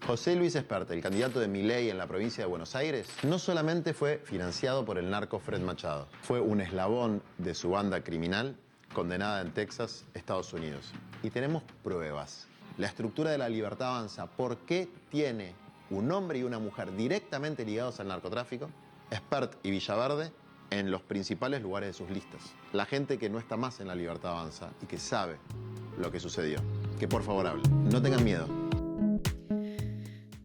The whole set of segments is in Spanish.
José Luis Espert, el candidato de Milei en la provincia de Buenos Aires, no solamente fue financiado por el narco Fred Machado, fue un eslabón de su banda criminal condenada en Texas, Estados Unidos. Y tenemos pruebas. La estructura de La Libertad Avanza, ¿por qué tiene un hombre y una mujer directamente ligados al narcotráfico? Espert y Villaverde en los principales lugares de sus listas. La gente que no está más en La Libertad Avanza y que sabe lo que sucedió. Que por favor hable. No tengan miedo.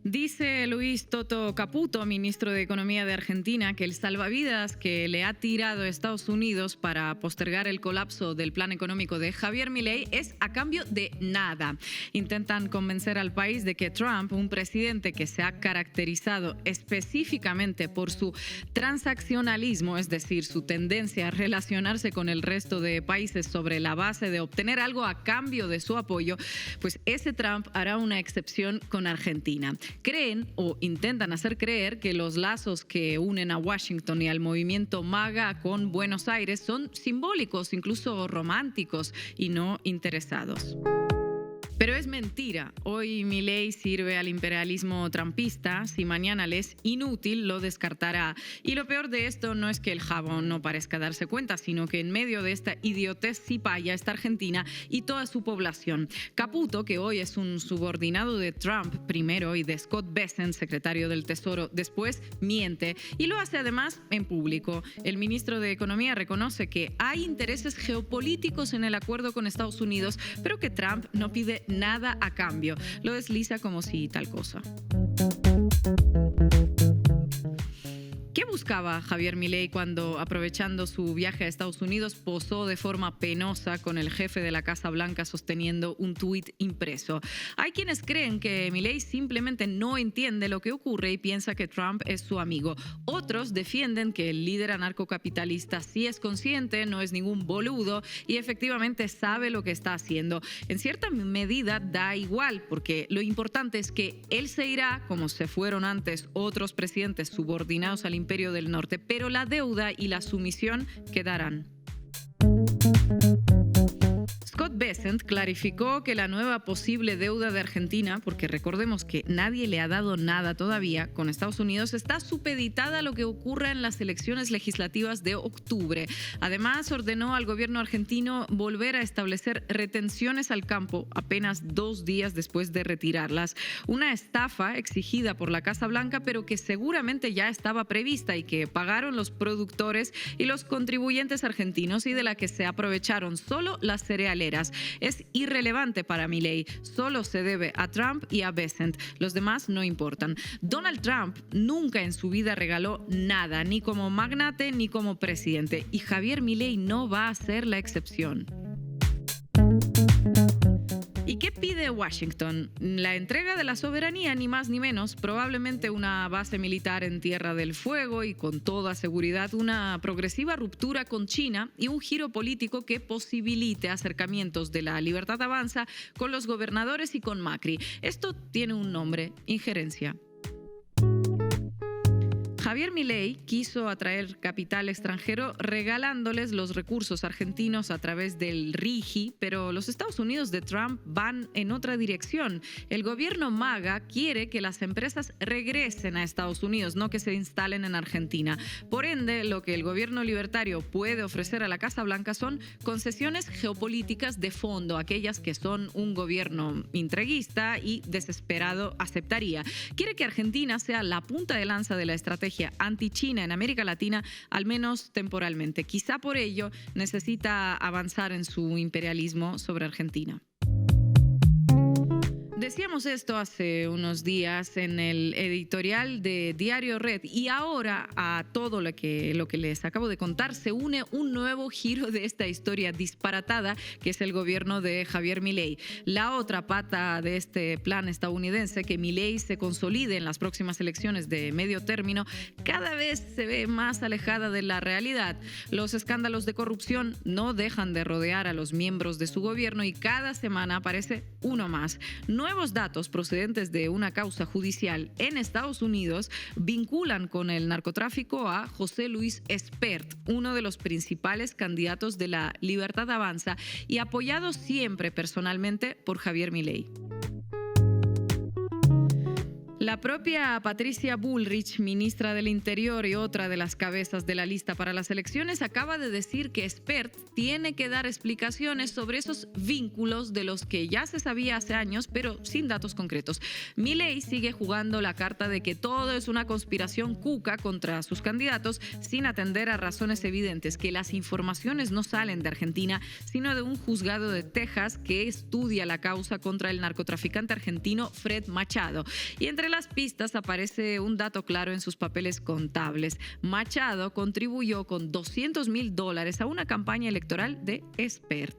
Dice Luis Toto Caputo, ministro de Economía de Argentina, que el salvavidas que le ha tirado Estados Unidos para postergar el colapso del plan económico de Javier Milei es a cambio de nada. Intentan convencer al país de que Trump, un presidente que se ha caracterizado específicamente por su transaccionalismo, es decir, su tendencia a relacionarse con el resto de países sobre la base de obtener algo a cambio de su apoyo, pues ese Trump hará una excepción con Argentina. Creen o intentan hacer creer que los lazos que unen a Washington y al movimiento MAGA con Buenos Aires son simbólicos, incluso románticos y no interesados. Pero es mentira. Hoy Milei sirve al imperialismo trumpista. Si mañana le es inútil, lo descartará. Y lo peor de esto no es que el jabón no parezca darse cuenta, sino que en medio de esta idiotez cipaya está Argentina y toda su población. Caputo, que hoy es un subordinado de Trump primero y de Scott Bessent, secretario del Tesoro, después, miente. Y lo hace además en público. El ministro de Economía reconoce que hay intereses geopolíticos en el acuerdo con Estados Unidos, pero que Trump no pide nada a cambio. Lo desliza como si tal cosa. ¿Qué buscaba Javier Milei cuando, aprovechando su viaje a Estados Unidos, posó de forma penosa con el jefe de la Casa Blanca sosteniendo un tuit impreso? Hay quienes creen que Milei simplemente no entiende lo que ocurre y piensa que Trump es su amigo. Otros defienden que el líder anarcocapitalista sí es consciente, no es ningún boludo y efectivamente sabe lo que está haciendo. En cierta medida da igual, porque lo importante es que él se irá, como se fueron antes otros presidentes subordinados al Imperio del Norte, pero la deuda y la sumisión quedarán. Scott Bessent clarificó que la nueva posible deuda de Argentina, porque recordemos que nadie le ha dado nada todavía con Estados Unidos, está supeditada a lo que ocurra en las elecciones legislativas de octubre. Además, ordenó al gobierno argentino volver a establecer retenciones al campo apenas 2 días después de retirarlas. Una estafa exigida por la Casa Blanca, pero que seguramente ya estaba prevista y que pagaron los productores y los contribuyentes argentinos y de la que se aprovecharon solo las cerealeras. Es irrelevante para Milei, solo se debe a Trump y a Bessent. Los demás no importan. Donald Trump nunca en su vida regaló nada, ni como magnate ni como presidente, y Javier Milei no va a ser la excepción. ¿Y qué pide Washington? La entrega de la soberanía, ni más ni menos, probablemente una base militar en Tierra del Fuego y con toda seguridad una progresiva ruptura con China y un giro político que posibilite acercamientos de La Libertad Avanza con los gobernadores y con Macri. Esto tiene un nombre: injerencia. Javier Milei quiso atraer capital extranjero regalándoles los recursos argentinos a través del RIGI, pero los Estados Unidos de Trump van en otra dirección. El gobierno MAGA quiere que las empresas regresen a Estados Unidos, no que se instalen en Argentina. Por ende, lo que el gobierno libertario puede ofrecer a la Casa Blanca son concesiones geopolíticas de fondo, aquellas que son un gobierno entreguista y desesperado aceptaría. Quiere que Argentina sea la punta de lanza de la estrategia anti-China en América Latina, al menos temporalmente. Quizá por ello necesita avanzar en su imperialismo sobre Argentina. Decíamos esto hace unos días en el editorial de Diario Red y ahora a todo lo que les acabo de contar se une un nuevo giro de esta historia disparatada que es el gobierno de Javier Milei. La otra pata de este plan estadounidense, que Milei se consolide en las próximas elecciones de medio término, cada vez se ve más alejada de la realidad. Los escándalos de corrupción no dejan de rodear a los miembros de su gobierno y cada semana aparece uno más. Nuevos datos procedentes de una causa judicial en Estados Unidos vinculan con el narcotráfico a José Luis Espert, uno de los principales candidatos de La Libertad Avanza y apoyado siempre personalmente por Javier Milei. La propia Patricia Bullrich, ministra del Interior y otra de las cabezas de la lista para las elecciones, acaba de decir que Spert tiene que dar explicaciones sobre esos vínculos de los que ya se sabía hace años, pero sin datos concretos. Milei sigue jugando la carta de que todo es una conspiración cuca contra sus candidatos, sin atender a razones evidentes, que las informaciones no salen de Argentina, sino de un juzgado de Texas que estudia la causa contra el narcotraficante argentino Fred Machado. Y entre las pistas aparece un dato claro en sus papeles contables. Machado contribuyó con $200.000 a una campaña electoral de Spert.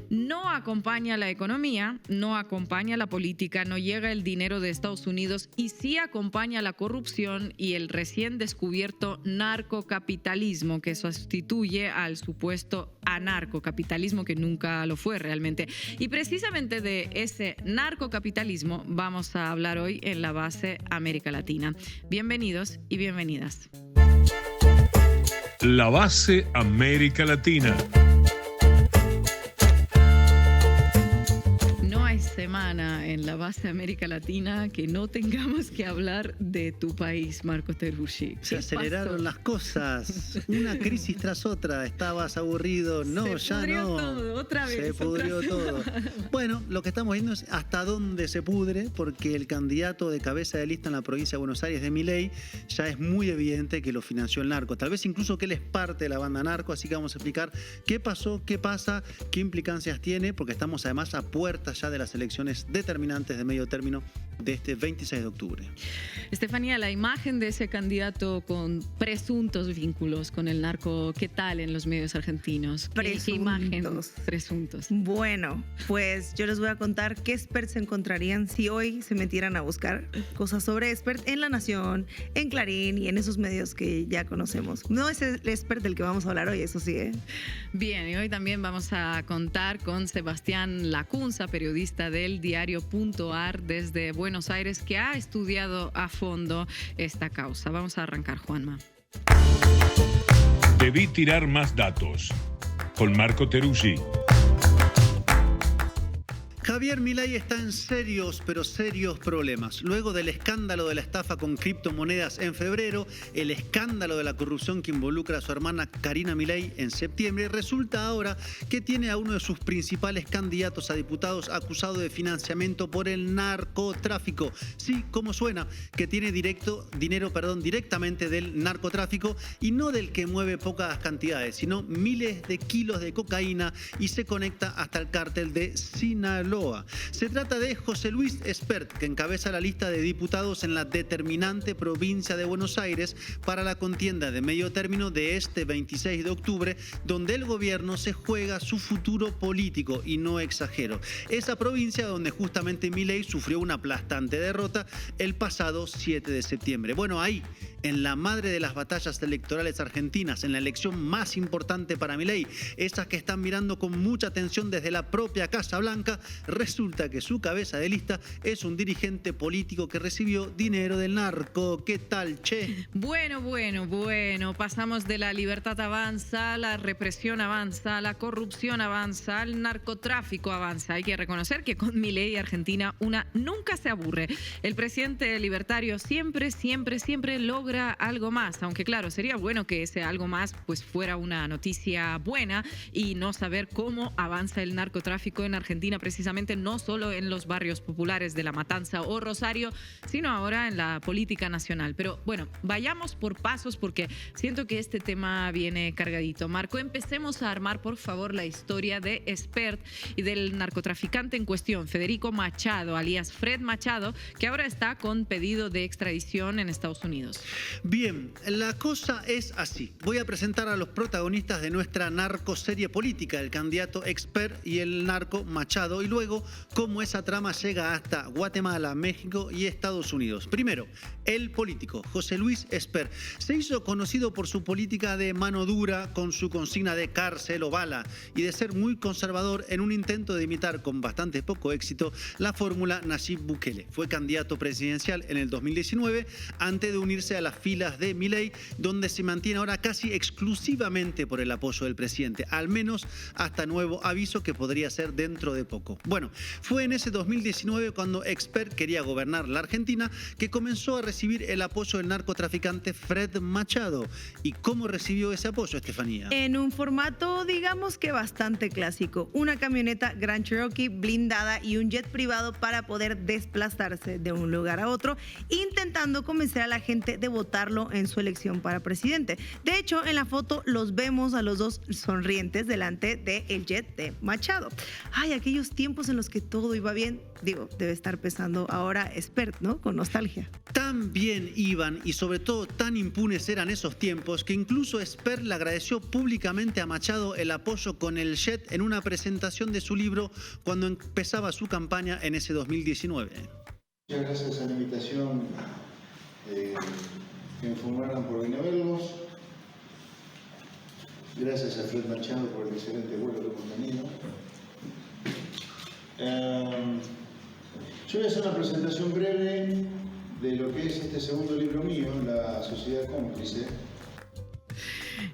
No acompaña la economía, no acompaña la política, no llega el dinero de Estados Unidos y sí acompaña la corrupción y el recién descubierto narcocapitalismo que sustituye al supuesto anarcocapitalismo que nunca lo fue realmente. Y precisamente de ese narcocapitalismo vamos a hablar hoy en La Base América Latina. Bienvenidos y bienvenidas. La Base América Latina. Semana en La Base América Latina que no tengamos que hablar de tu país, Marco Teruggi. Se aceleraron las cosas, una crisis tras otra. Estabas aburrido, no, se ya pudrió no. todo, otra vez. Se pudrió todo. Bueno, lo que estamos viendo es hasta dónde se pudre, porque el candidato de cabeza de lista en la provincia de Buenos Aires de Milei ya es muy evidente que lo financió el narco. Tal vez incluso que él es parte de la banda narco, así que vamos a explicar qué pasó, qué pasa, qué implicancias tiene, porque estamos además a puertas ya de las elecciones determinantes de medio término de este 26 de octubre. Estefanía, la imagen de ese candidato con presuntos vínculos con el narco, ¿qué tal en los medios argentinos? ¿Qué imagen? Presuntos. Bueno, pues yo les voy a contar qué experts se encontrarían si hoy se metieran a buscar cosas sobre expert en La Nación, en Clarín y en esos medios que ya conocemos. No es el expert del que vamos a hablar hoy, eso sí, ¿eh? Bien, y hoy también vamos a contar con Sebastián Lacunza, periodista del diario.ar desde Buenos Aires, que ha estudiado a fondo esta causa. Vamos a arrancar, Juanma. Debí tirar más datos. Con Marco Teruggi. Javier Milei está en serios, pero serios problemas. Luego del escándalo de la estafa con criptomonedas en febrero, el escándalo de la corrupción que involucra a su hermana Karina Milei en septiembre, resulta ahora que tiene a uno de sus principales candidatos a diputados acusado de financiamiento por el narcotráfico. Sí, como suena, que tiene dinero directamente del narcotráfico y no del que mueve pocas cantidades, sino miles de kilos de cocaína y se conecta hasta el cártel de Sinaloa. Se trata de José Luis Spert, que encabeza la lista de diputados en la determinante provincia de Buenos Aires para la contienda de medio término de este 26 de octubre, donde el gobierno se juega su futuro político, y no exagero. Esa provincia donde justamente Milei sufrió una aplastante derrota el pasado 7 de septiembre. Bueno, ahí, en la madre de las batallas electorales argentinas, en la elección más importante para Milei, esas que están mirando con mucha atención desde la propia Casa Blanca, resulta que su cabeza de lista es un dirigente político que recibió dinero del narco. ¿Qué tal, che? Bueno. Pasamos de la libertad avanza, la represión avanza, la corrupción avanza, el narcotráfico avanza. Hay que reconocer que con Milei Argentina una nunca se aburre. El presidente libertario siempre logra algo más, aunque claro, sería bueno que ese algo más pues fuera una noticia buena y no saber cómo avanza el narcotráfico en Argentina, precisamente no solo en los barrios populares de La Matanza o Rosario, sino ahora en la política nacional. Pero bueno, vayamos por pasos porque siento que este tema viene cargadito. Marco, empecemos a armar por favor la historia de Spert y del narcotraficante en cuestión, Federico Machado, alias Fred Machado, que ahora está con pedido de extradición en Estados Unidos. Bien, la cosa es así. Voy a presentar a los protagonistas de nuestra narcoserie política, el candidato Spert y el narco Machado, y luego cómo esa trama llega hasta Guatemala, México y Estados Unidos. Primero, el político José Luis Spert se hizo conocido por su política de mano dura, con su consigna de cárcel o bala, y de ser muy conservador en un intento de imitar con bastante poco éxito la fórmula Nayib Bukele. Fue candidato presidencial en el 2019 antes de unirse a las filas de Milei, donde se mantiene ahora casi exclusivamente por el apoyo del presidente, al menos hasta nuevo aviso, que podría ser dentro de poco. Bueno, Bueno, fue en ese 2019 cuando Expert quería gobernar la Argentina que comenzó a recibir el apoyo del narcotraficante Fred Machado. ¿Y cómo recibió ese apoyo, Estefanía? En un formato, digamos que bastante clásico. Una camioneta Grand Cherokee blindada y un jet privado para poder desplazarse de un lugar a otro, intentando convencer a la gente de votarlo en su elección para presidente. De hecho, en la foto los vemos a los dos sonrientes delante del jet de Machado. Ay, aquellos tiempos en los que todo iba bien. Digo, debe estar pensando ahora Expert, ¿no? Con nostalgia. Tan bien iban y sobre todo tan impunes eran esos tiempos que incluso Expert le agradeció públicamente a Machado el apoyo con el jet en una presentación de su libro cuando empezaba su campaña en ese 2019. Muchas gracias a la invitación que me formularon por venir a verlos. Gracias a Fred Machado por el excelente vuelo que hemos tenido. Yo voy a hacer una presentación breve de lo que es este segundo libro mío, La Sociedad Cómplice.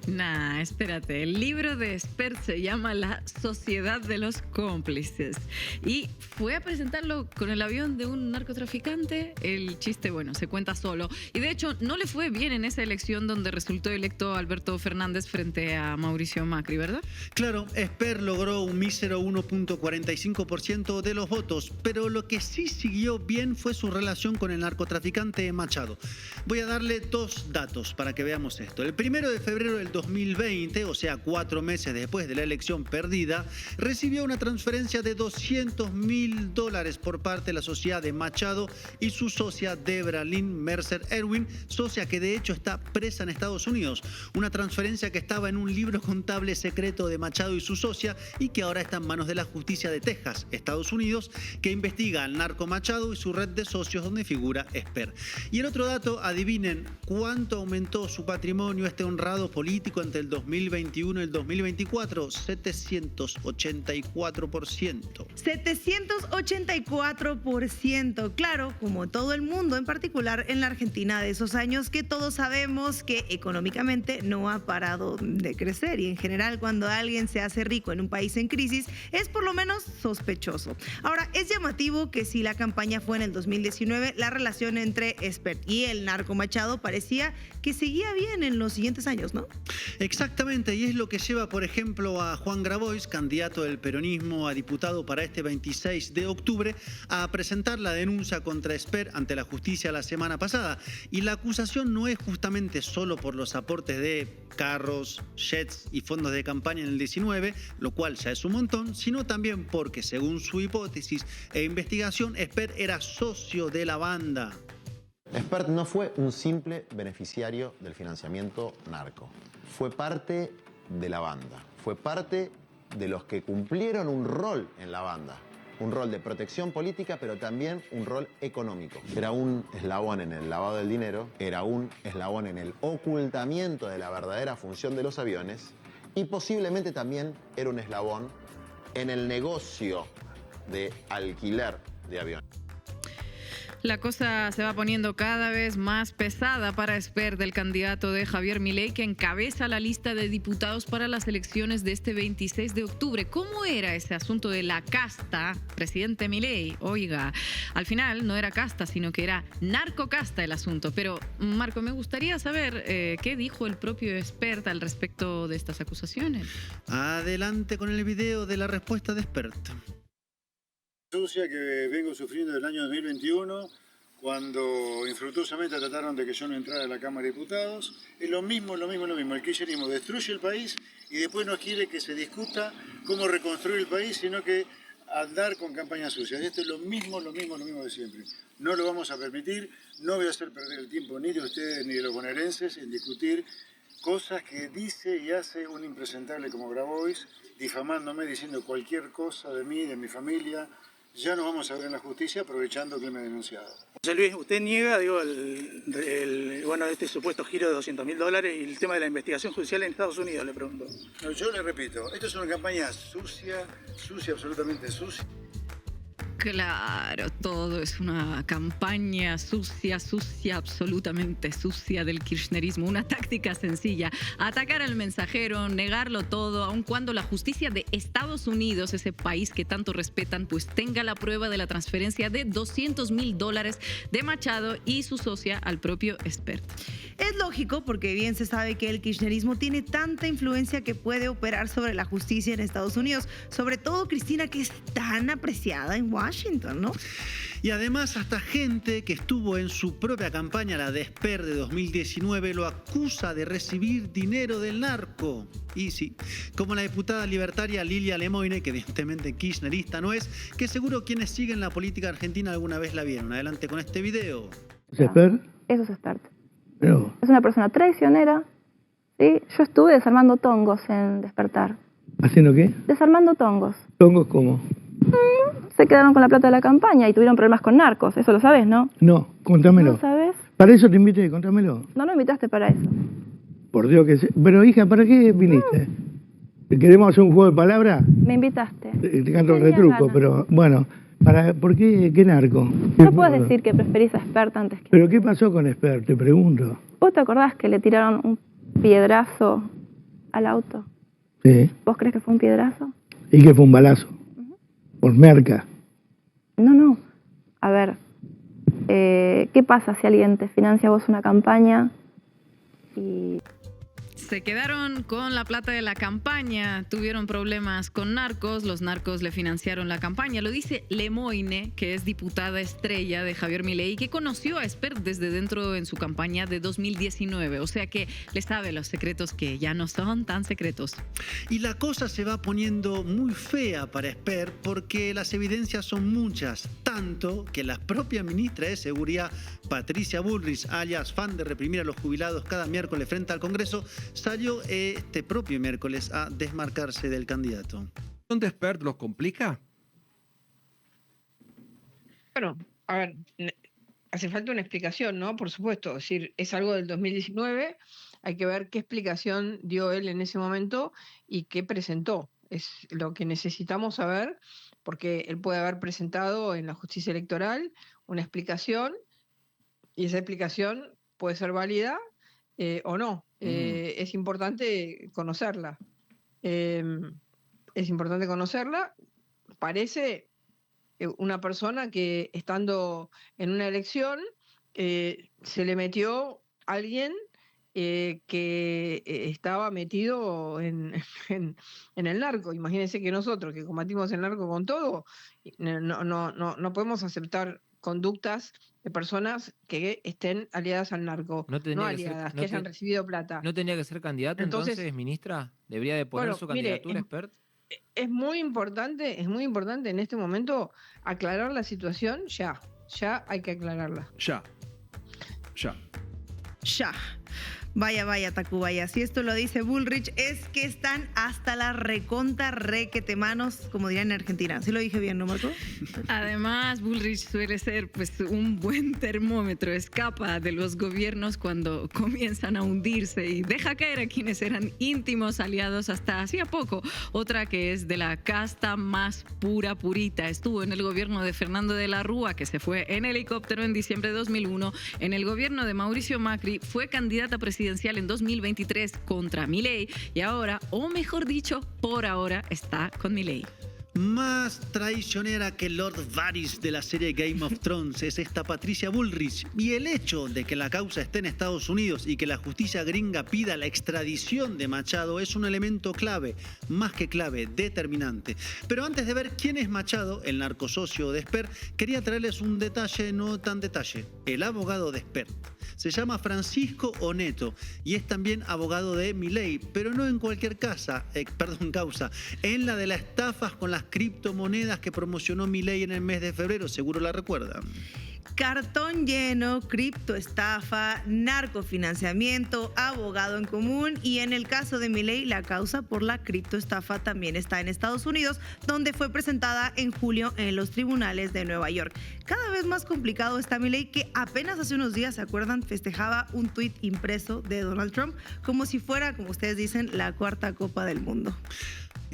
Nah, espérate. El libro de Expert se llama La Sociedad de los Cómplices. Y fue a presentarlo con el avión de un narcotraficante. El chiste, bueno, se cuenta solo. Y de hecho, no le fue bien en esa elección donde resultó electo Alberto Fernández frente a Mauricio Macri, ¿verdad? Claro, Expert logró un mísero 1.45% de los votos, pero lo que sí siguió bien fue su relación con el narcotraficante Machado. Voy a darle dos datos para que veamos esto. El 1 de febrero del 2020, o sea, 4 meses después de la elección perdida, recibió una transferencia de $200.000 por parte de la sociedad de Machado y su socia Debra Lynn Mercer Erwin, socia que de hecho está presa en Estados Unidos. Una transferencia que estaba en un libro contable secreto de Machado y su socia y que ahora está en manos de la justicia de Texas, Estados Unidos, que investiga al narco Machado y su red de socios donde figura Expert. Y el otro dato, adivinen cuánto aumentó su patrimonio este honrado político entre el 2021 y el 2024, 784%. 784%, claro, como todo el mundo, en particular en la Argentina de esos años que todos sabemos que económicamente no ha parado de crecer y en general cuando alguien se hace rico en un país en crisis es por lo menos sospechoso. Ahora, es llamativo que si la campaña fue en el 2019, la relación entre Expert y el narco Machado parecía que seguía bien en los siguientes años, ¿no? Exactamente, y es lo que lleva, por ejemplo, a Juan Grabois, candidato del peronismo a diputado para este 26 de octubre, a presentar la denuncia contra Expert ante la justicia la semana pasada. Y la acusación no es justamente solo por los aportes de carros, jets y fondos de campaña en el 19, lo cual ya es un montón, sino también porque, según su hipótesis e investigación, Expert era socio de la banda. Expert no fue un simple beneficiario del financiamiento narco. Fue parte de la banda. Fue parte de los que cumplieron un rol en la banda. Un rol de protección política, pero también un rol económico. Era un eslabón en el lavado del dinero, era un eslabón en el ocultamiento de la verdadera función de los aviones y posiblemente también era un eslabón en el negocio de alquiler de aviones. La cosa se va poniendo cada vez más pesada para Expert, del candidato de Javier Milei, que encabeza la lista de diputados para las elecciones de este 26 de octubre. ¿Cómo era ese asunto de la casta, presidente Milei? Oiga, al final no era casta, sino que era narcocasta el asunto. Pero, Marco, me gustaría saber qué dijo el propio Expert al respecto de estas acusaciones. Adelante con el video de la respuesta de Expert. Sucia que vengo sufriendo del año 2021, cuando infructuosamente trataron de que yo no entrara a la Cámara de Diputados. Es lo mismo. El kirchnerismo destruye el país y después no quiere que se discuta cómo reconstruir el país, sino que andar con campañas sucias. Esto es lo mismo de siempre. No lo vamos a permitir, no voy a hacer perder el tiempo ni de ustedes ni de los bonaerenses en discutir cosas que dice y hace un impresentable como Grabois, difamándome, diciendo cualquier cosa de mí, de mi familia. Ya nos vamos a ver en la justicia aprovechando que me he denunciado. José Luis, usted niega, este supuesto giro de $200.000 y el tema de la investigación judicial en Estados Unidos, le pregunto. No, yo le repito, esto es una campaña sucia, absolutamente sucia. Claro, todo es una campaña sucia, absolutamente sucia del kirchnerismo. Una táctica sencilla: atacar al mensajero, negarlo todo, aun cuando la justicia de Estados Unidos, ese país que tanto respetan, pues tenga la prueba de la transferencia de $200.000 de Machado y su socia al propio Espert. Es lógico porque bien se sabe que el kirchnerismo tiene tanta influencia que puede operar sobre la justicia en Estados Unidos. Sobre todo, Cristina, que es tan apreciada en Washington, ¿no? Y además hasta gente que estuvo en su propia campaña, la de Espert de 2019, lo acusa de recibir dinero del narco. Y sí, como la diputada libertaria Lilia Lemoine, que evidentemente kirchnerista no es, que seguro quienes siguen la política argentina alguna vez la vieron. Adelante con este video. ¿Es Espert? Eso es Espert. Pero... Es una persona traicionera, ¿sí? Yo estuve desarmando tongos en Despertar. ¿Haciendo qué? Desarmando tongos. ¿Tongos cómo? Se quedaron con la plata de la campaña y tuvieron problemas con narcos. Eso lo sabes, ¿no? No, contámelo. ¿No sabes? Para eso te invité, contámelo. No lo invitaste para eso. Por Dios que sé. Pero hija, ¿para qué viniste? ¿Queremos hacer un juego de palabras? Me invitaste. Te canto el Tenía retruco, ganas. pero bueno. ¿Por qué? ¿Qué narco? No puedes decir que preferís a Espert antes que... ¿Pero qué pasó con Espert? Te pregunto. ¿Vos te acordás que le tiraron un piedrazo al auto? Sí. ¿Vos crees que fue un piedrazo? ¿Y que fue un balazo? Por merca. No. A ver, ¿qué pasa si alguien te financia a vos una campaña y... Se quedaron con la plata de la campaña, tuvieron problemas con narcos, los narcos le financiaron la campaña. Lo dice Lemoine, que es diputada estrella de Javier Milei, que conoció a Espert desde dentro en su campaña de 2019. O sea que le sabe los secretos que ya no son tan secretos. Y la cosa se va poniendo muy fea para Espert porque las evidencias son muchas, tanto que la propia ministra de Seguridad, Patricia Bullrich, alias fan de reprimir a los jubilados cada miércoles frente al Congreso, salió este propio miércoles a desmarcarse del candidato. ¿Dónde Espert los complica? Bueno, a ver, hace falta una explicación, ¿no? Por supuesto, es decir, es algo del 2019, hay que ver qué explicación dio él en ese momento y qué presentó. Es lo que necesitamos saber, porque él puede haber presentado en la justicia electoral una explicación y esa explicación puede ser válida o no. Es importante conocerla. Es importante conocerla. Parece una persona que, estando en una elección, se le metió a alguien que estaba metido en el narco. Imagínense que nosotros, que combatimos el narco con todo, no podemos aceptar conductas de personas que estén aliadas al narco, no aliadas, que hayan recibido plata. ¿No tenía que ser candidato entonces, ministra? ¿Debería de poner su candidatura, Espert? Es muy importante en este momento aclarar la situación ya hay que aclararla. Ya. Vaya, Tacubaya. Si esto lo dice Bullrich, es que están hasta la reconta requete manos, como dirán en Argentina. ¿Sí lo dije bien, no, Marco? Además, Bullrich suele ser pues un buen termómetro, escapa de los gobiernos cuando comienzan a hundirse y deja caer a quienes eran íntimos aliados hasta hacía poco. Otra que es de la casta más purita. Estuvo en el gobierno de Fernando de la Rúa, que se fue en helicóptero en diciembre de 2001. En el gobierno de Mauricio Macri fue candidata presidencial en 2023 contra Milei y ahora, o mejor dicho, por ahora está con Milei. Más traicionera que Lord Varys de la serie Game of Thrones es esta Patricia Bullrich. Y el hecho de que la causa esté en Estados Unidos y que la justicia gringa pida la extradición de Machado es un elemento clave, más que clave, determinante. Pero antes de ver quién es Machado, el narcosocio de Espert, quería traerles un detalle no tan detalle. El abogado de Espert se llama Francisco Oneto y es también abogado de Milei, pero no en cualquier causa, en la de las estafas con las criptomonedas que promocionó Milei en el mes de febrero, seguro la recuerdan. Cartón lleno, criptoestafa, narcofinanciamiento, abogado en común y en el caso de Milei la causa por la criptoestafa también está en Estados Unidos, donde fue presentada en julio en los tribunales de Nueva York. Cada vez más complicado está Milei, que apenas hace unos días, ¿se acuerdan? Festejaba un tuit impreso de Donald Trump como si fuera, como ustedes dicen, la cuarta copa del mundo.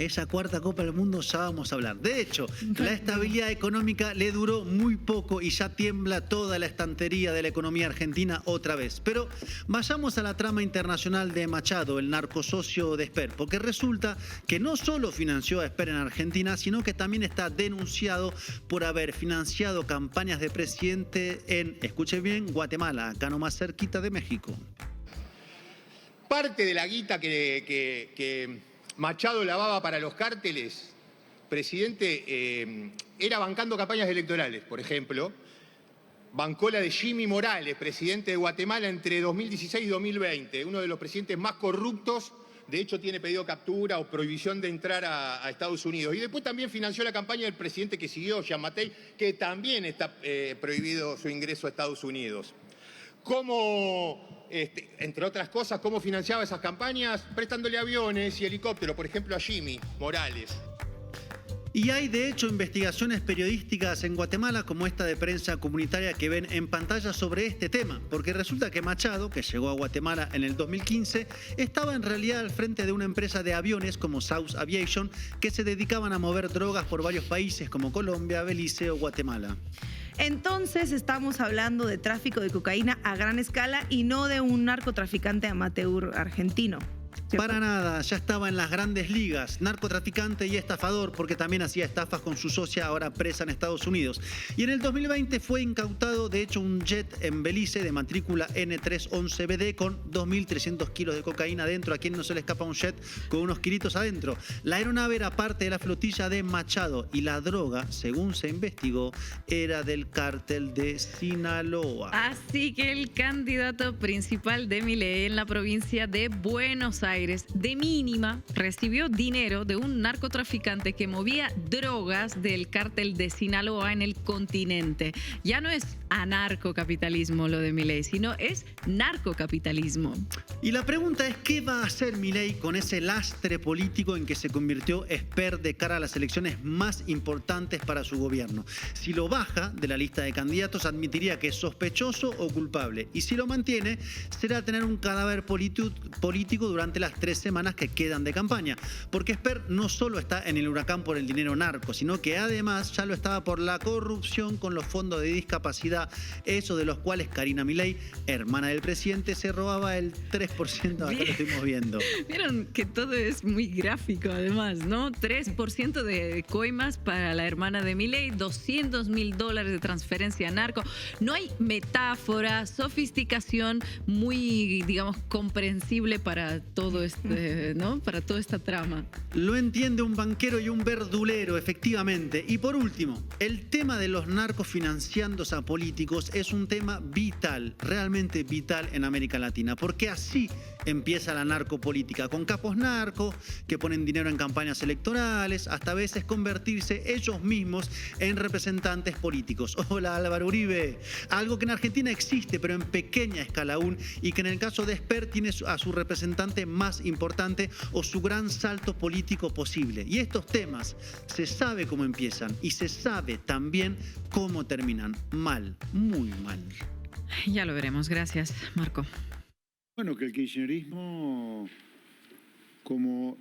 esa cuarta Copa del Mundo ya vamos a hablar. De hecho, la estabilidad económica le duró muy poco y ya tiembla toda la estantería de la economía argentina otra vez. Pero vayamos a la trama internacional de Machado, el narcosocio de Esper, porque resulta que no solo financió a Esper en Argentina, sino que también está denunciado por haber financiado campañas de presidente en, escuche bien, Guatemala, acá nomás cerquita de México. Parte de la guita que Machado lavaba para los cárteles, presidente, era bancando campañas electorales. Por ejemplo, bancó la de Jimmy Morales, presidente de Guatemala, entre 2016 y 2020, uno de los presidentes más corruptos. De hecho, tiene pedido captura o prohibición de entrar a Estados Unidos. Y después también financió la campaña del presidente que siguió, Jean Mattei, que también está prohibido su ingreso a Estados Unidos. ¿Cómo, entre otras cosas, cómo financiaba esas campañas? Prestándole aviones y helicópteros, por ejemplo, a Jimmy Morales. Y hay de hecho investigaciones periodísticas en Guatemala como esta de prensa comunitaria que ven en pantalla sobre este tema, porque resulta que Machado, que llegó a Guatemala en el 2015, estaba en realidad al frente de una empresa de aviones como South Aviation que se dedicaban a mover drogas por varios países como Colombia, Belice o Guatemala. Entonces estamos hablando de tráfico de cocaína a gran escala y no de un narcotraficante amateur argentino. Para nada, ya estaba en las grandes ligas, narcotraficante y estafador, porque también hacía estafas con su socia, ahora presa en Estados Unidos. Y en el 2020 fue incautado, de hecho, un jet en Belice de matrícula N311BD con 2.300 kilos de cocaína adentro. ¿A quién no se le escapa un jet con unos kilitos adentro? La aeronave era parte de la flotilla de Machado y la droga, según se investigó, era del cártel de Sinaloa. Así que el candidato principal de Milei en la provincia de Buenos Aires, de mínima, recibió dinero de un narcotraficante que movía drogas del cártel de Sinaloa en el continente. Ya no es anarcocapitalismo lo de Milei, sino es narcocapitalismo. Y la pregunta es, ¿qué va a hacer Milei con ese lastre político en que se convirtió Esper de cara a las elecciones más importantes para su gobierno? Si lo baja de la lista de candidatos, admitiría que es sospechoso o culpable. Y si lo mantiene, será tener un cadáver político durante las 3 semanas que quedan de campaña. Porque Esper no solo está en el huracán por el dinero narco, sino que además ya lo estaba por la corrupción con los fondos de discapacidad, esos de los cuales Karina Milei, hermana del presidente, se robaba el 3%. Acá lo estuvimos viendo. Vieron que todo es muy gráfico además, ¿no? 3% de coimas para la hermana de Milei, $200.000 de transferencia a narco. No hay metáfora, sofisticación muy, digamos, comprensible para todo ¿no? Para toda esta trama. Lo entiende un banquero y un verdulero, efectivamente. Y por último, el tema de los narcos financiándose a políticos es un tema vital, realmente vital en América Latina, porque así empieza la narcopolítica, con capos narcos que ponen dinero en campañas electorales, hasta a veces convertirse ellos mismos en representantes políticos. Hola Álvaro Uribe, algo que en Argentina existe, pero en pequeña escala aún, y que en el caso de Esper tiene a su representante más importante o su gran salto político posible. Y estos temas se sabe cómo empiezan y se sabe también cómo terminan. Mal, muy mal. Ya lo veremos. Gracias, Marco. Bueno, que el kirchnerismo, como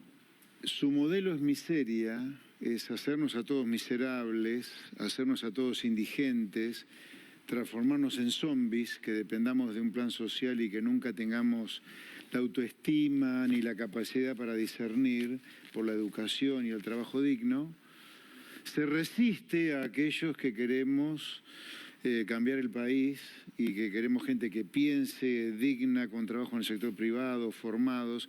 su modelo es miseria, es hacernos a todos miserables, hacernos a todos indigentes, transformarnos en zombies, que dependamos de un plan social y que nunca tengamos la autoestima ni la capacidad para discernir por la educación y el trabajo digno, se resiste a aquellos que queremos cambiar el país y que queremos gente que piense, digna, con trabajo en el sector privado, formados.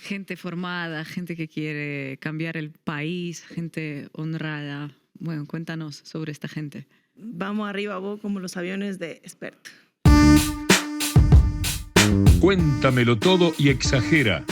Gente formada, gente que quiere cambiar el país, gente honrada. Bueno, cuéntanos sobre esta gente. Vamos arriba, vos, como los aviones de Expert. Cuéntamelo todo y exagera,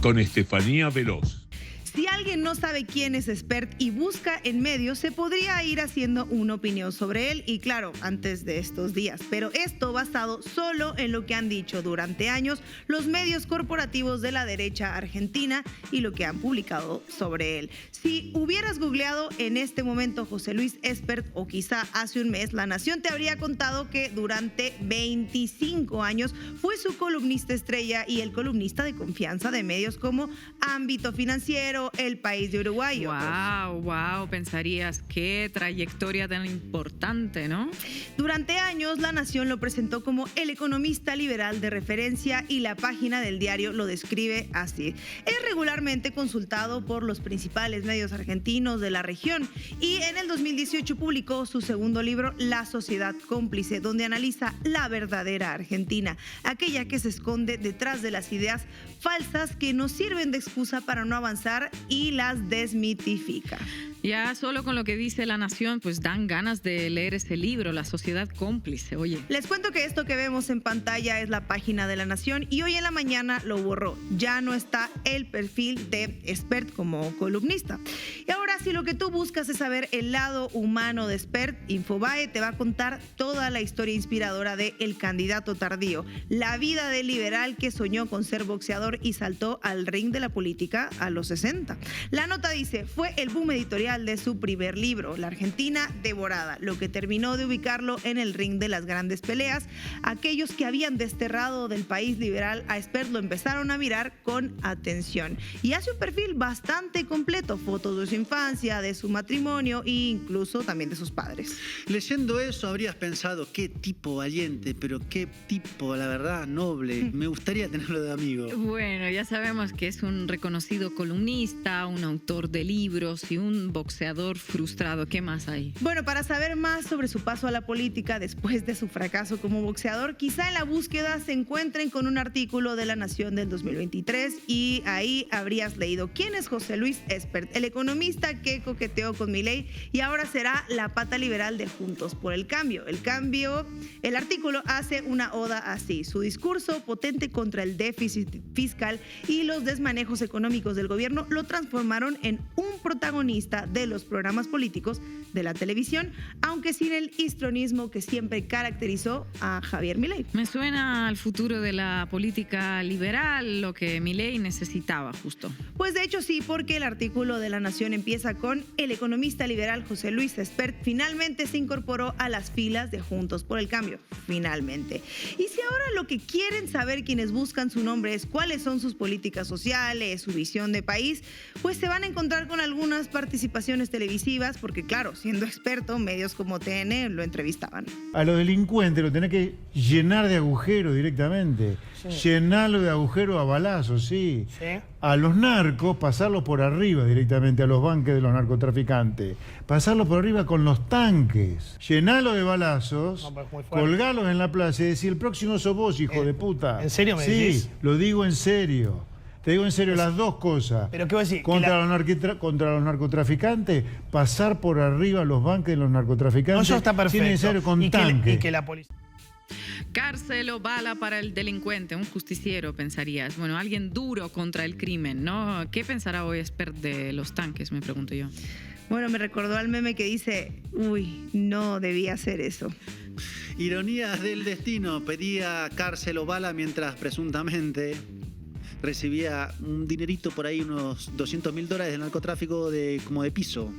con Estefanía Veloz. Si alguien alguien no sabe quién es Spert y busca en medios, se podría ir haciendo una opinión sobre él, y claro, antes de estos días. Pero esto basado solo en lo que han dicho durante años los medios corporativos de la derecha argentina y lo que han publicado sobre él. Si hubieras googleado en este momento José Luis Spert, o quizá hace un mes, La Nación te habría contado que durante 25 años fue su columnista estrella y el columnista de confianza de medios como Ámbito Financiero, El País de Uruguay y otros. Wow, pensarías, qué trayectoria tan importante, ¿no? Durante años, La Nación lo presentó como el economista liberal de referencia y la página del diario lo describe así. Es regularmente consultado por los principales medios argentinos de la región y en el 2018 publicó su segundo libro, La Sociedad Cómplice, donde analiza la verdadera Argentina, aquella que se esconde detrás de las ideas falsas que nos sirven de excusa para no avanzar y las desmitifica. Ya solo con lo que dice La Nación, pues dan ganas de leer ese libro, La Sociedad Cómplice, oye. Les cuento que esto que vemos en pantalla es la página de La Nación y hoy en la mañana lo borró. Ya no está el perfil de Spert como columnista. Y ahora, si lo que tú buscas es saber el lado humano de Spert, Infobae te va a contar toda la historia inspiradora de El Candidato Tardío, la vida del liberal que soñó con ser boxeador y saltó al ring de la política a los 60. La nota dice, fue el boom editorial de su primer libro, La Argentina Devorada, lo que terminó de ubicarlo en el ring de las grandes peleas. Aquellos que habían desterrado del país liberal a Spert lo empezaron a mirar con atención. Y hace un perfil bastante completo, fotos de su infancia, de su matrimonio e incluso también de sus padres. Leyendo eso habrías pensado, qué tipo valiente, pero qué tipo, la verdad, noble. Me gustaría tenerlo de amigo. Bueno, ya sabemos que es un reconocido columnista, un autor de libros y un boxeador frustrado. ¿Qué más hay? Bueno, para saber más sobre su paso a la política después de su fracaso como boxeador, quizá en la búsqueda se encuentren con un artículo de La Nación del 2023 y ahí habrías leído quién es José Luis Spert, el economista que coqueteó con Milei y ahora será la pata liberal de Juntos por el Cambio. El artículo hace una oda así. Su discurso potente contra el déficit fiscal y los desmanejos económicos del gobierno lo transformaron en un protagonista de los programas políticos de la televisión, aunque sin el histrionismo que siempre caracterizó a Javier Milei. Me suena al futuro de la política liberal, lo que Milei necesitaba justo. Pues de hecho sí, porque el artículo de La Nación empieza con el economista liberal José Luis Spert finalmente se incorporó a las filas de Juntos por el Cambio. Finalmente. Y si ahora lo que quieren saber quienes buscan su nombre es cuáles son sus políticas sociales, su visión de país, pues se van a encontrar con algunas participaciones televisivas, porque claro, siendo experto, medios como TN lo entrevistaban. A los delincuentes lo tenés que llenar de agujeros directamente. Sí. Llenarlo de agujeros a balazos, sí. A los narcos, pasarlos por arriba directamente, a los banques de los narcotraficantes. Pasarlos por arriba con los tanques. Llenarlo de balazos, colgarlos en la plaza y decir, el próximo sos vos, hijo de puta. ¿En serio me decís? Sí, lo digo en serio. Te digo en serio las dos cosas. ¿Pero qué vas a decir? Contra los narcotraficantes, pasar por arriba a los banques de los narcotraficantes. No, eso está perfecto. Sí, necesario con tanques. Y que la policía... Cárcel o bala para el delincuente, un justiciero, pensarías. Bueno, alguien duro contra el crimen, ¿no? ¿Qué pensará hoy Spert de los tanques, me pregunto yo? Bueno, me recordó al meme que dice, uy, no debía hacer eso. Ironías del destino, pedía cárcel o bala mientras presuntamente recibía un dinerito por ahí, unos $200.000 de narcotráfico como de piso.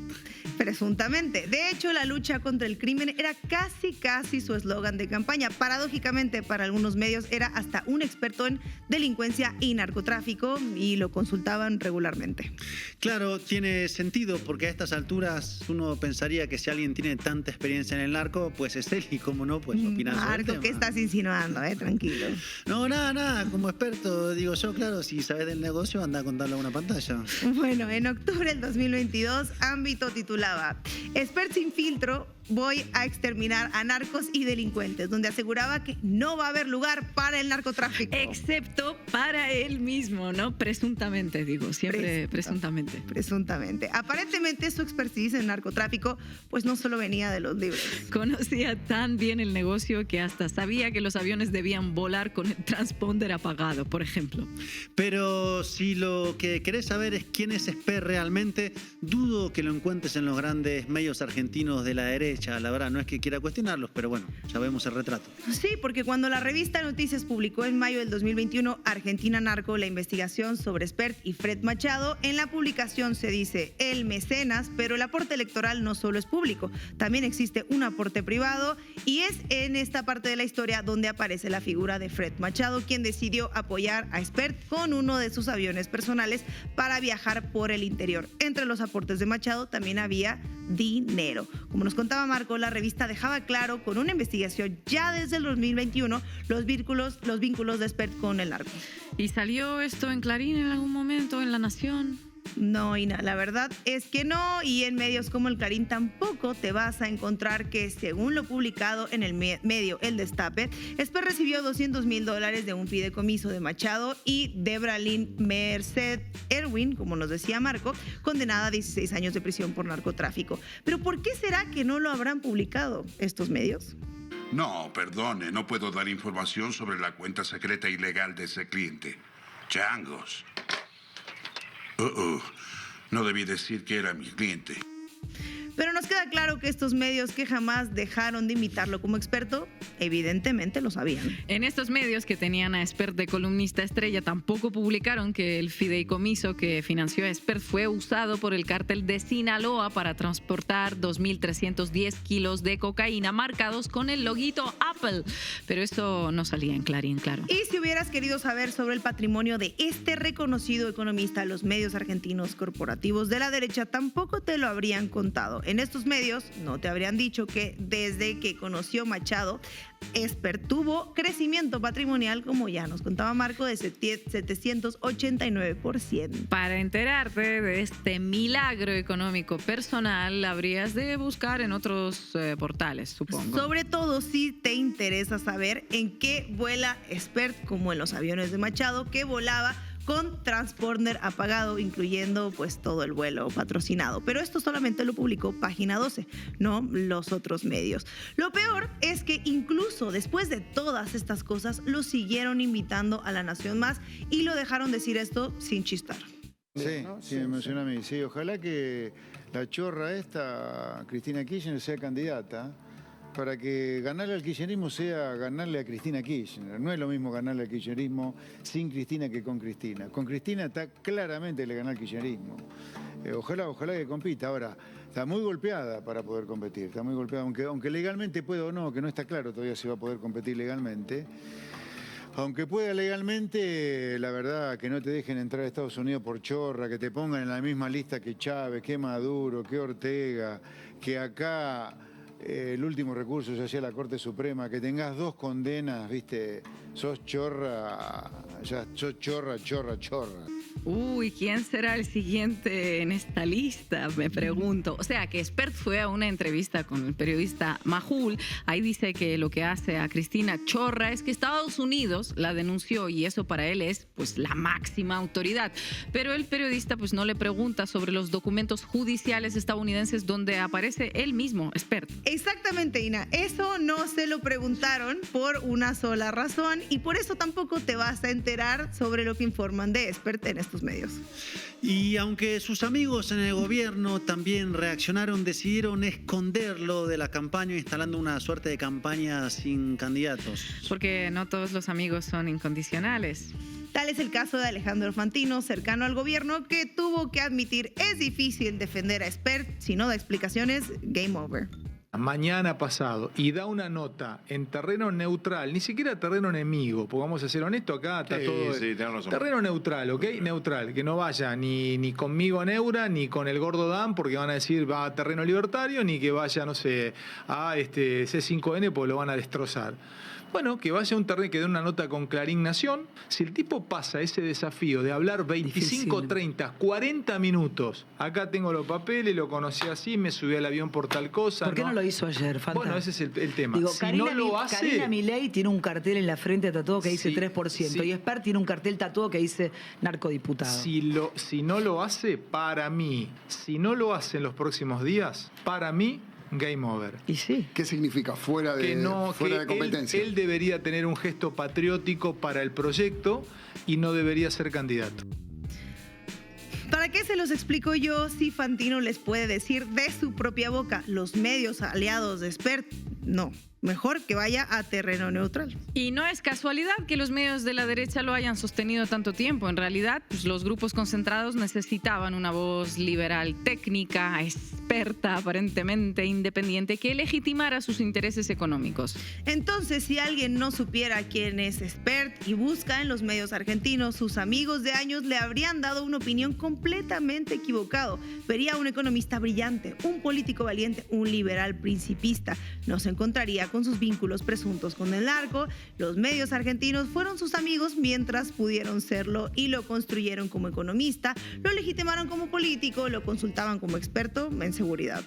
Presuntamente. De hecho, la lucha contra el crimen era casi su eslogan de campaña. Paradójicamente, para algunos medios era hasta un experto en delincuencia y narcotráfico y lo consultaban regularmente. Claro, tiene sentido porque a estas alturas uno pensaría que si alguien tiene tanta experiencia en el narco, pues es él y como no, pues opina sobre el Marco, tema. ¿qué estás insinuando? Tranquilo. No, nada, como experto, digo yo, claro, si sabes del negocio, anda a contarlo a una pantalla. Bueno, en octubre del 2022, Ámbito titulaba Spert sin filtro voy a exterminar a narcos y delincuentes, donde aseguraba que no va a haber lugar para el narcotráfico. Excepto para él mismo, ¿no? Presuntamente, digo, siempre presuntamente. Presuntamente. Aparentemente su expertise en narcotráfico pues no solo venía de los libros. Conocía tan bien el negocio que hasta sabía que los aviones debían volar con el transponder apagado, por ejemplo. Pero si lo que querés saber es quién es Esper realmente, dudo que lo encuentres en los grandes medios argentinos de la derecha. La verdad, no es que quiera cuestionarlos, pero bueno, ya vemos el retrato. Sí, porque cuando la revista Noticias publicó en mayo del 2021 Argentina Narco, la investigación sobre Espert y Fred Machado, en la publicación se dice el mecenas, pero el aporte electoral no solo es público, también existe un aporte privado y es en esta parte de la historia donde aparece la figura de Fred Machado, quien decidió apoyar a Espert con uno de sus aviones personales para viajar por el interior. Entre los aportes de Machado también había dinero. Como nos contaba Marco, la revista dejaba claro con una investigación ya desde el 2021 los vínculos de Espert con el narco. ¿Y salió esto en Clarín en algún momento, en La Nación? No, Ina, la verdad es que no, y en medios como el Clarín tampoco te vas a encontrar que, según lo publicado en el medio El Destape, Espert recibió $200,000 de un fideicomiso de Machado y Debra Lynn Merced Erwin, como nos decía Marco, condenada a 16 años de prisión por narcotráfico. Pero ¿por qué será que no lo habrán publicado estos medios? No, perdone, no puedo dar información sobre la cuenta secreta ilegal de ese cliente. Changos. No debí decir que era mi cliente. Pero nos queda claro que estos medios que jamás dejaron de invitarlo como experto, evidentemente lo sabían. En estos medios que tenían a Espert de columnista estrella tampoco publicaron que el fideicomiso que financió a Espert fue usado por el cártel de Sinaloa para transportar 2.310 kilos de cocaína marcados con el loguito Apple. Pero eso no salía en Clarín, claro. Y si hubieras querido saber sobre el patrimonio de este reconocido economista, los medios argentinos corporativos de la derecha tampoco te lo habrían contado. En estos medios no te habrían dicho que desde que conoció Machado, Espert tuvo crecimiento patrimonial, como ya nos contaba Marco, de 789%. Para enterarte de este milagro económico personal, habrías de buscar en otros portales, supongo. Sobre todo si te interesa saber en qué vuela Espert, como en los aviones de Machado, que volaba con transponder apagado, incluyendo pues todo el vuelo patrocinado. Pero esto solamente lo publicó Página 12, no los otros medios. Lo peor es que incluso después de todas estas cosas, lo siguieron invitando a La Nación Más y lo dejaron decir esto sin chistar. Sí, sí, me menciona a mí. Sí, ojalá que la chorra esta, Cristina Kirchner, sea candidata, para que ganarle al kirchnerismo sea ganarle a Cristina Kirchner. No es lo mismo ganarle al kirchnerismo sin Cristina que con Cristina. Con Cristina está claramente le gana al kirchnerismo. Ojalá que compita. Ahora, está muy golpeada para poder competir. Está muy golpeada, aunque legalmente pueda o no, que no está claro todavía si va a poder competir legalmente. Aunque pueda legalmente, la verdad, que no te dejen entrar a Estados Unidos por chorra, que te pongan en la misma lista que Chávez, que Maduro, que Ortega, que acá el último recurso ya sea la Corte Suprema, que tengas 2 condenas, viste, sos chorra, ya sos chorra. Uy, ¿quién será el siguiente en esta lista? Me pregunto. O sea, que Espert fue a una entrevista con el periodista Majul. Ahí dice que lo que hace a Cristina chorra es que Estados Unidos la denunció y eso para él es pues la máxima autoridad. Pero el periodista pues no le pregunta sobre los documentos judiciales estadounidenses donde aparece él mismo, Espert. Exactamente, Ina. Eso no se lo preguntaron por una sola razón y por eso tampoco te vas a enterar sobre lo que informan de Espert en estos medios. Y aunque sus amigos en el gobierno también reaccionaron, decidieron esconderlo de la campaña instalando una suerte de campaña sin candidatos. Porque no todos los amigos son incondicionales. Tal es el caso de Alejandro Fantino, cercano al gobierno, que tuvo que admitir es difícil defender a Espert. Si no da explicaciones, game over. Mañana pasado y da una nota en terreno neutral, ni siquiera terreno enemigo, porque vamos a ser honestos, acá está todo. Sí, tenés razón. Terreno neutral, ¿ok? Neutral, que no vaya ni conmigo a Neura, ni con el gordo Dan, porque van a decir va a terreno libertario, ni que vaya, no sé, a C5N, porque lo van a destrozar. Bueno, que vaya a un terreno que dé una nota con Clarín Nación. Si el tipo pasa ese desafío de hablar 25, 30, 40 minutos, acá tengo los papeles, lo conocí así, me subí al avión por tal cosa. ¿Por qué no lo hizo ayer, Fanta. Bueno, ese es el tema. Digo, Si Karina, no lo hace... Karina Milei tiene un cartel en la frente tatuado que dice Sí, 3%. sí. Y Espert tiene un cartel tatuado que dice narcodiputado. Si no lo hace, para mí, si no lo hace en los próximos días, para mí, game over. Y sí. ¿Qué significa? Fuera de competencia. Él debería tener un gesto patriótico para el proyecto y no debería ser candidato. ¿Para qué se los explico yo si Fantino les puede decir de su propia boca? Los medios aliados de Espert, no. Mejor que vaya a terreno neutral. Y no es casualidad que los medios de la derecha lo hayan sostenido tanto tiempo. En realidad, pues, los grupos concentrados necesitaban una voz liberal técnica, experta, aparentemente independiente, que legitimara sus intereses económicos. Entonces, si alguien no supiera quién es Espert y busca en los medios argentinos, sus amigos de años le habrían dado una opinión completamente equivocada. Vería a un economista brillante, un político valiente, un liberal principista. Nos encontraría con sus vínculos presuntos con el narco. Los medios argentinos fueron sus amigos mientras pudieron serlo y lo construyeron como economista, lo legitimaron como político, lo consultaban como experto en seguridad.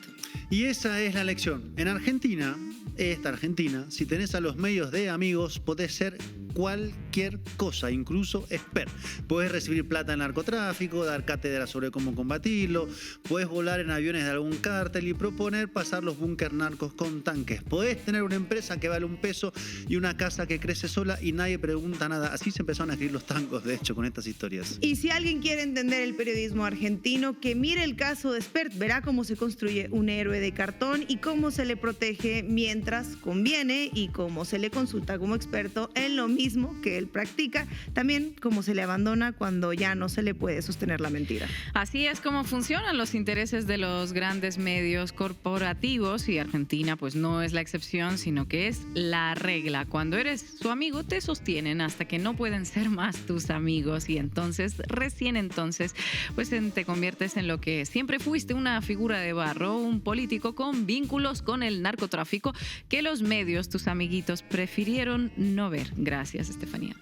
Y esa es la lección. En Argentina, esta Argentina, si tenés a los medios de amigos, podés ser cualquier cosa, incluso expert. Podés recibir plata en narcotráfico, dar cátedra sobre cómo combatirlo, podés volar en aviones de algún cártel y proponer pasar los búnker narcos con tanques. Podés tener una empresa que vale $1 y una casa que crece sola y nadie pregunta nada. Así se empezaron a escribir los tangos, de hecho, con estas historias. Y si alguien quiere entender el periodismo argentino, que mire el caso de Espert, verá cómo se construye un héroe de cartón y cómo se le protege mientras conviene y cómo se le consulta como experto en lo mismo que él practica, también cómo se le abandona cuando ya no se le puede sostener la mentira. Así es como funcionan los intereses de los grandes medios corporativos y Argentina pues no es la excepción, sino que es la regla. Cuando eres su amigo te sostienen hasta que no pueden ser más tus amigos y entonces, recién entonces, pues te conviertes en lo que siempre fuiste, una figura de barro, un político con vínculos con el narcotráfico que los medios, tus amiguitos, prefirieron no ver. Gracias, Estefanía.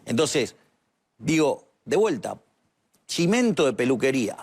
Entonces, digo, de vuelta, chimento de peluquería,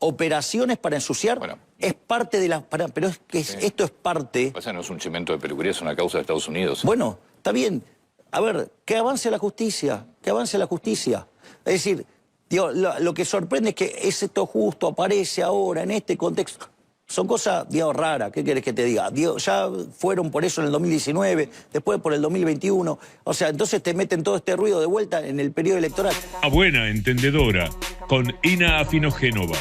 operaciones para ensuciar, es parte de la... Pero es que esto es parte... O sea, no es un chimento de peluquería, es una causa de Estados Unidos. Bueno, está bien. A ver, que avance la justicia, que avance la justicia. Es decir, digo, lo que sorprende es que esto justo aparece ahora, en este contexto. Son cosas, digamos, raras. ¿Qué querés que te diga? Digo, ya fueron por eso en el 2019, después por el 2021. O sea, entonces te meten todo este ruido de vuelta en el periodo electoral. A buena entendedora, con Ina Afinogénova.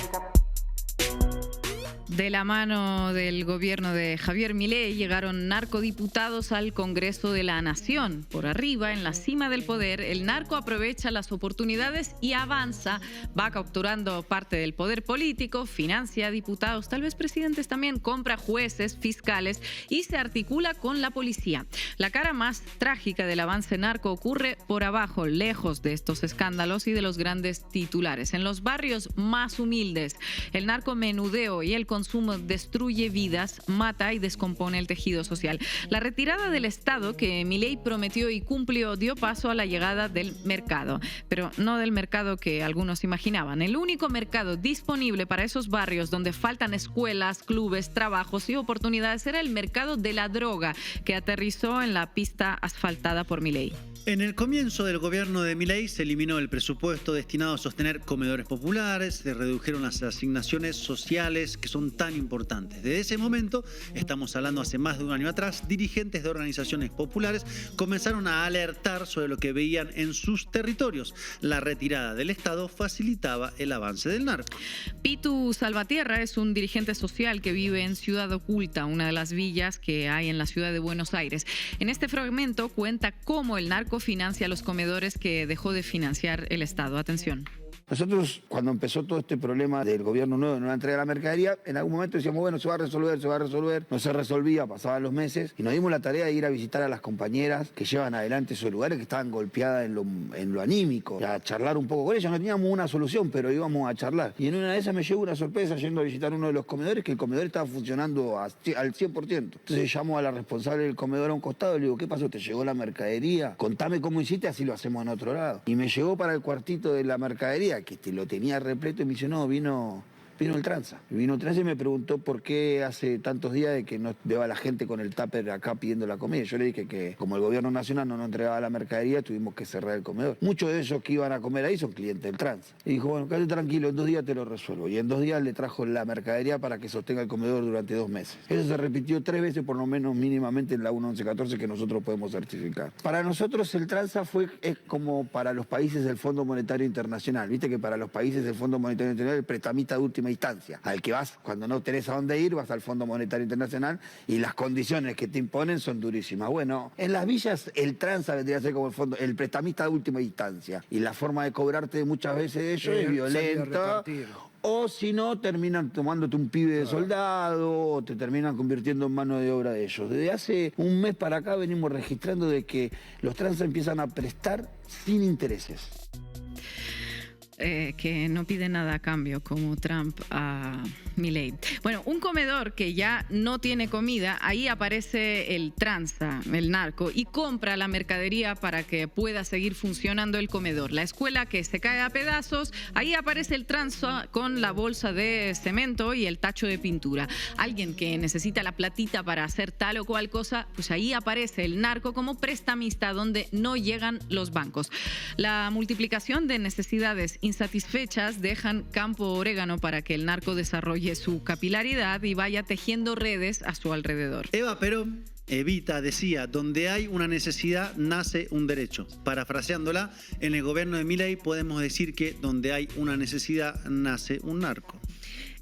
De la mano del gobierno de Javier Milei llegaron narcodiputados al Congreso de la Nación. Por arriba, en la cima del poder, el narco aprovecha las oportunidades y avanza, va capturando parte del poder político, financia diputados, tal vez presidentes también, compra jueces, fiscales y se articula con la policía. La cara más trágica del avance narco ocurre por abajo, lejos de estos escándalos y de los grandes titulares. En los barrios más humildes, el narcomenudeo y el consumo destruye vidas, mata y descompone el tejido social. La retirada del Estado que Milei prometió y cumplió dio paso a la llegada del mercado, pero no del mercado que algunos imaginaban. El único mercado disponible para esos barrios donde faltan escuelas, clubes, trabajos y oportunidades era el mercado de la droga que aterrizó en la pista asfaltada por Milei. En el comienzo del gobierno de Milei se eliminó el presupuesto destinado a sostener comedores populares, se redujeron las asignaciones sociales que son tan importantes. Desde ese momento, estamos hablando hace más de un año atrás, dirigentes de organizaciones populares comenzaron a alertar sobre lo que veían en sus territorios. La retirada del Estado facilitaba el avance del narco. Pitu Salvatierra es un dirigente social que vive en Ciudad Oculta, una de las villas que hay en la ciudad de Buenos Aires. En este fragmento cuenta cómo el narco financia los comedores que dejó de financiar el Estado. Atención. Nosotros, cuando empezó todo este problema del gobierno nuevo de no entrega la mercadería, en algún momento decíamos, bueno, se va a resolver, no se resolvía, pasaban los meses, y nos dimos la tarea de ir a visitar a las compañeras que llevan adelante esos lugares que estaban golpeadas en lo anímico, a charlar un poco con ellas. No teníamos una solución, pero íbamos a charlar. Y en una de esas me llegó una sorpresa yendo a visitar uno de los comedores, que el comedor estaba funcionando al 100%. Entonces llamo a la responsable del comedor a un costado y le digo, ¿qué pasó? ¿Te llegó la mercadería? Contame cómo hiciste, así lo hacemos en otro lado. Y me llegó para el cuartito de la mercadería, que lo tenía repleto, y me dice, no, vino Vino el tranza. Vino el tranza y me preguntó por qué hace tantos días de que no veo a la gente con el tupper acá pidiendo la comida. Yo le dije que como el gobierno nacional no nos entregaba la mercadería, tuvimos que cerrar el comedor. Muchos de ellos que iban a comer ahí son clientes del tranza. Y dijo, bueno, quédate tranquilo, en 2 días te lo resuelvo. Y en 2 días le trajo la mercadería para que sostenga el comedor durante 2 meses. Eso se repitió 3 veces, por lo menos mínimamente en la 1114 que nosotros podemos certificar. Para nosotros el tranza es como para los países del Fondo Monetario Internacional. Viste que para los países del Fondo Monetario Internacional el prestamista de última instancia, al que vas cuando no tenés a dónde ir, vas al Fondo Monetario Internacional y las condiciones que te imponen son durísimas. Bueno, en las villas el tranza vendría a ser como el prestamista de última instancia y la forma de cobrarte muchas veces de ellos es violenta. O si no, terminan tomándote un pibe de soldado o te terminan convirtiendo en mano de obra de ellos. Desde hace un mes para acá venimos registrando de que los tranzas empiezan a prestar sin intereses. Que no pide nada a cambio, como Trump a Milei. Bueno, un comedor que ya no tiene comida, ahí aparece el tranza, el narco, y compra la mercadería para que pueda seguir funcionando el comedor. La escuela que se cae a pedazos, ahí aparece el tranza con la bolsa de cemento y el tacho de pintura. Alguien que necesita la platita para hacer tal o cual cosa, pues ahí aparece el narco como prestamista donde no llegan los bancos. La multiplicación de necesidades insatisfechas dejan campo orégano para que el narco desarrolle su capilaridad y vaya tejiendo redes a su alrededor. Eva Perón, Evita, decía, donde hay una necesidad nace un derecho. Parafraseándola, en el gobierno de Milei podemos decir que donde hay una necesidad nace un narco.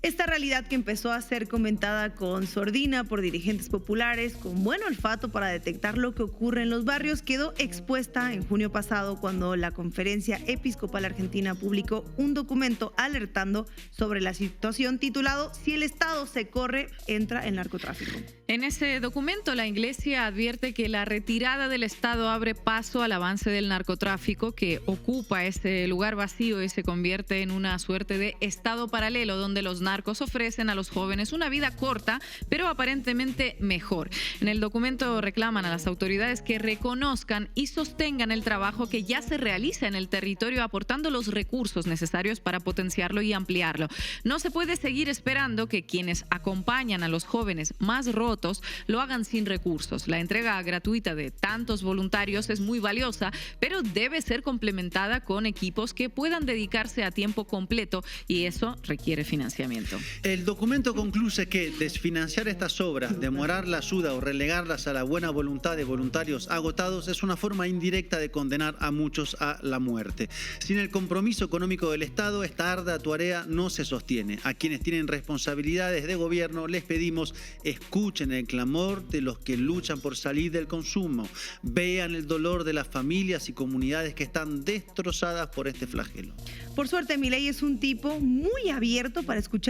Esta realidad que empezó a ser comentada con sordina por dirigentes populares con buen olfato para detectar lo que ocurre en los barrios quedó expuesta en junio pasado cuando la Conferencia Episcopal Argentina publicó un documento alertando sobre la situación titulado "Si el Estado se corre, entra el narcotráfico". En ese documento, la Iglesia advierte que la retirada del Estado abre paso al avance del narcotráfico, que ocupa ese lugar vacío y se convierte en una suerte de Estado paralelo donde los narcos ofrecen a los jóvenes una vida corta, pero aparentemente mejor. En el documento reclaman a las autoridades que reconozcan y sostengan el trabajo que ya se realiza en el territorio, aportando los recursos necesarios para potenciarlo y ampliarlo. No se puede seguir esperando que quienes acompañan a los jóvenes más rotos lo hagan sin recursos. La entrega gratuita de tantos voluntarios es muy valiosa, pero debe ser complementada con equipos que puedan dedicarse a tiempo completo y eso requiere financiamiento. El documento concluye que desfinanciar estas obras, demorar la ayuda o relegarlas a la buena voluntad de voluntarios agotados es una forma indirecta de condenar a muchos a la muerte. Sin el compromiso económico del Estado, esta ardua tarea no se sostiene. A quienes tienen responsabilidades de gobierno les pedimos escuchen el clamor de los que luchan por salir del consumo, vean el dolor de las familias y comunidades que están destrozadas por este flagelo. Por suerte, Milei es un tipo muy abierto para escuchar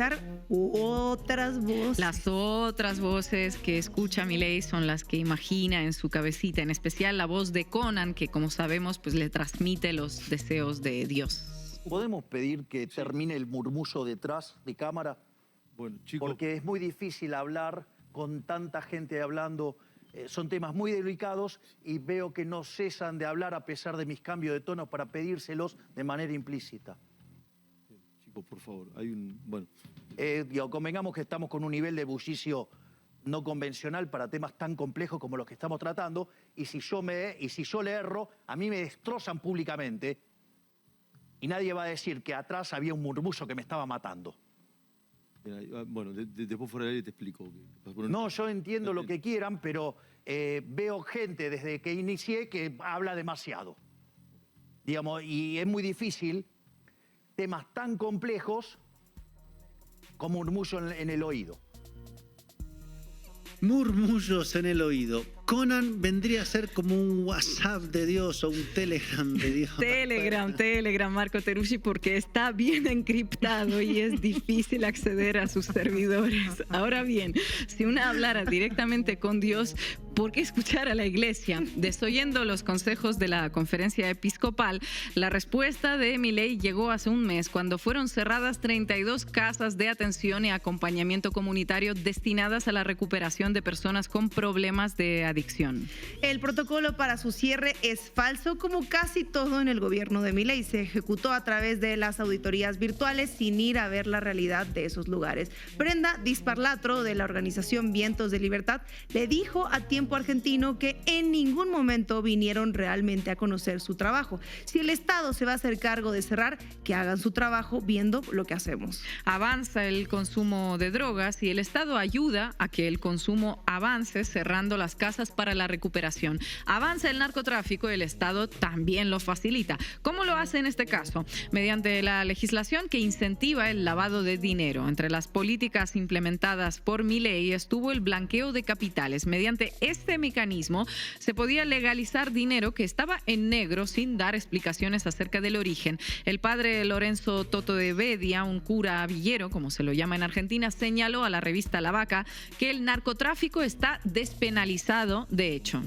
otras voces. Las otras voces que escucha Milei son las que imagina en su cabecita, en especial la voz de Conan, que como sabemos pues le transmite los deseos de Dios. ¿Podemos pedir que termine el murmullo detrás de cámara? Bueno, chicos. Porque es muy difícil hablar con tanta gente hablando. Son temas muy delicados y veo que no cesan de hablar a pesar de mis cambios de tono para pedírselos de manera implícita. Chicos, por favor, hay un... Bueno. Convengamos que estamos con un nivel de bullicio no convencional para temas tan complejos como los que estamos tratando, y si yo le erro, a mí me destrozan públicamente y nadie va a decir que atrás había un murmullo que me estaba matando. Bueno, después fuera de ahí te explico. No, yo entiendo lo que quieran, pero veo gente desde que inicié que habla demasiado. Digamos, y es muy difícil temas tan complejos como murmullo en el oído. Murmullos en el oído. Conan vendría a ser como un WhatsApp de Dios o un Telegram de Dios. Telegram, Marco Teruggi, porque está bien encriptado y es difícil acceder a sus servidores. Ahora bien, si uno hablara directamente con Dios, ¿por qué escuchar a la Iglesia? Desoyendo los consejos de la Conferencia Episcopal, la respuesta de Milei llegó hace un mes, cuando fueron cerradas 32 casas de atención y acompañamiento comunitario destinadas a la recuperación de personas con problemas de adicción adicción. El protocolo para su cierre es falso, como casi todo en el gobierno de Milei. Se ejecutó a través de las auditorías virtuales sin ir a ver la realidad de esos lugares. Brenda Disparlatro, de la organización Vientos de Libertad, le dijo a Tiempo Argentino que en ningún momento vinieron realmente a conocer su trabajo. Si el Estado se va a hacer cargo de cerrar, que hagan su trabajo viendo lo que hacemos. Avanza el consumo de drogas y el Estado ayuda a que el consumo avance cerrando las casas para la recuperación. Avanza el narcotráfico, el Estado también lo facilita. ¿Cómo lo hace en este caso? Mediante la legislación que incentiva el lavado de dinero. Entre las políticas implementadas por Milei estuvo el blanqueo de capitales. Mediante este mecanismo se podía legalizar dinero que estaba en negro sin dar explicaciones acerca del origen. El padre Lorenzo Toto de Bedia, un cura villero, como se lo llama en Argentina, señaló a la revista La Vaca que el narcotráfico está despenalizado de hecho.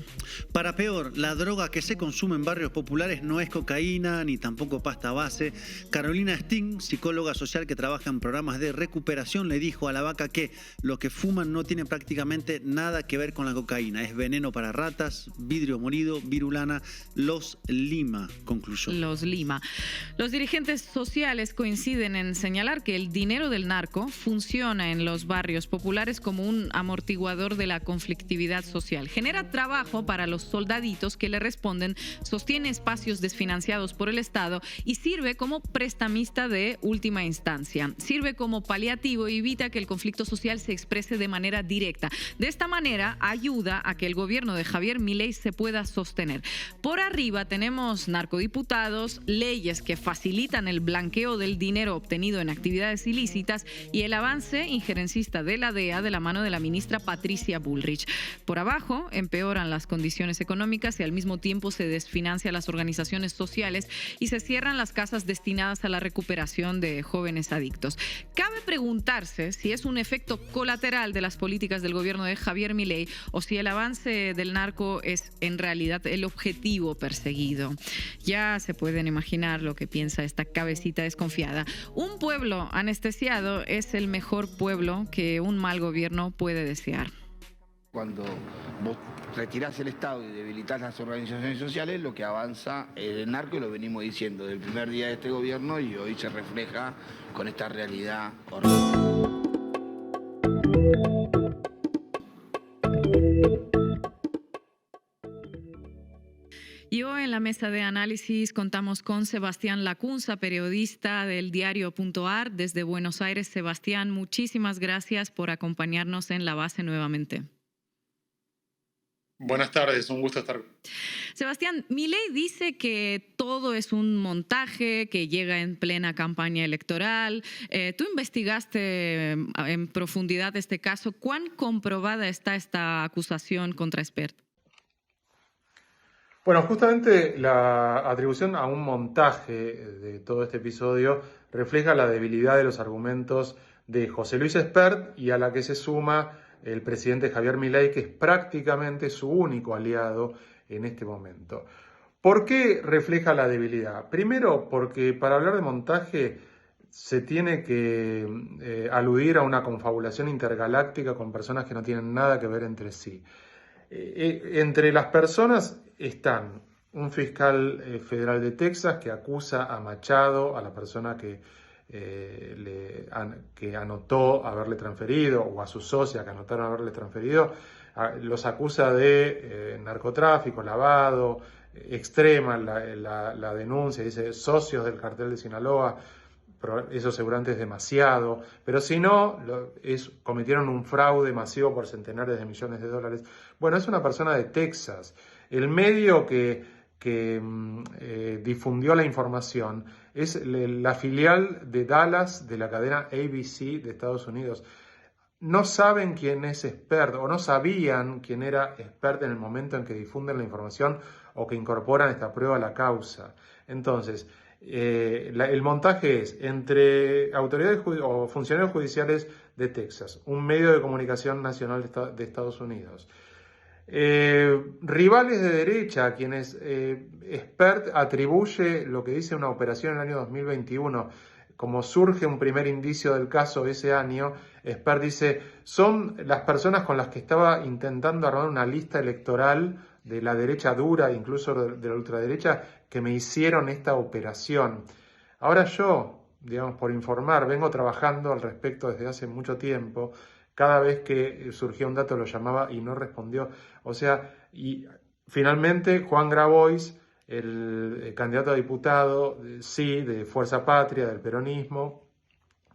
Para peor, la droga que se consume en barrios populares no es cocaína ni tampoco pasta base. Carolina Sting, psicóloga social que trabaja en programas de recuperación, le dijo a La Vaca que lo que fuman no tiene prácticamente nada que ver con la cocaína. Es veneno para ratas, vidrio molido, virulana, los lima, concluyó. Los lima. Los dirigentes sociales coinciden en señalar que el dinero del narco funciona en los barrios populares como un amortiguador de la conflictividad social. Genera trabajo para los soldaditos que le responden, sostiene espacios desfinanciados por el Estado y sirve como prestamista de última instancia. Sirve como paliativo y evita que el conflicto social se exprese de manera directa. De esta manera ayuda a que el gobierno de Javier Milei se pueda sostener. Por arriba tenemos narcodiputados, leyes que facilitan el blanqueo del dinero obtenido en actividades ilícitas y el avance injerencista de la DEA de la mano de la ministra Patricia Bullrich. Por abajo empeoran las condiciones económicas y al mismo tiempo se desfinancia las organizaciones sociales y se cierran las casas destinadas a la recuperación de jóvenes adictos. Cabe preguntarse si es un efecto colateral de las políticas del gobierno de Javier Milei o si el avance del narco es en realidad el objetivo perseguido. Ya se pueden imaginar lo que piensa esta cabecita desconfiada. Un pueblo anestesiado es el mejor pueblo que un mal gobierno puede desear. Cuando vos retirás el Estado y debilitas las organizaciones sociales, lo que avanza es el narco, y lo venimos diciendo del primer día de este gobierno y hoy se refleja con esta realidad horrible. Y hoy en la mesa de análisis contamos con Sebastián Lacunza, periodista del diario.ar desde Buenos Aires. Sebastián, muchísimas gracias por acompañarnos en La Base nuevamente. Buenas tardes, un gusto estar. Sebastián, Milei dice que todo es un montaje, que llega en plena campaña electoral. Tú investigaste en profundidad este caso. ¿Cuán comprobada está esta acusación contra Spert? Bueno, justamente la atribución a un montaje de todo este episodio refleja la debilidad de los argumentos de José Luis Spert y a la que se suma el presidente Javier Milei, que es prácticamente su único aliado en este momento. ¿Por qué refleja la debilidad? Primero, porque para hablar de montaje se tiene que aludir a una confabulación intergaláctica con personas que no tienen nada que ver entre sí. Entre las personas están un fiscal federal de Texas que acusa a Machado, a la persona que anotó haberle transferido, o a su socia que anotaron haberle transferido, los acusa de narcotráfico, lavado, extrema la denuncia, dice socios del cartel de Sinaloa. Eso seguramente es demasiado, pero si no, cometieron un fraude masivo por centenares de millones de dólares. Bueno, es una persona de Texas. El medio que difundió la información es la filial de Dallas de la cadena ABC de Estados Unidos. No saben quién es Spert, o no sabían quién era Spert en el momento en que difunden la información o que incorporan esta prueba a la causa. Entonces, el montaje es entre autoridades o funcionarios judiciales de Texas, un medio de comunicación nacional de Estados Unidos, rivales de derecha a quienes Spert atribuye lo que dice una operación en el año 2021 como surge un primer indicio del caso ese año, Spert dice, son las personas con las que estaba intentando armar una lista electoral de la derecha dura, incluso de la ultraderecha, que me hicieron esta operación. Ahora yo, digamos, por informar, vengo trabajando al respecto desde hace mucho tiempo. Cada vez que surgía un dato lo llamaba y no respondió. O sea, y finalmente Juan Grabois, el candidato a diputado, sí, de Fuerza Patria, del peronismo,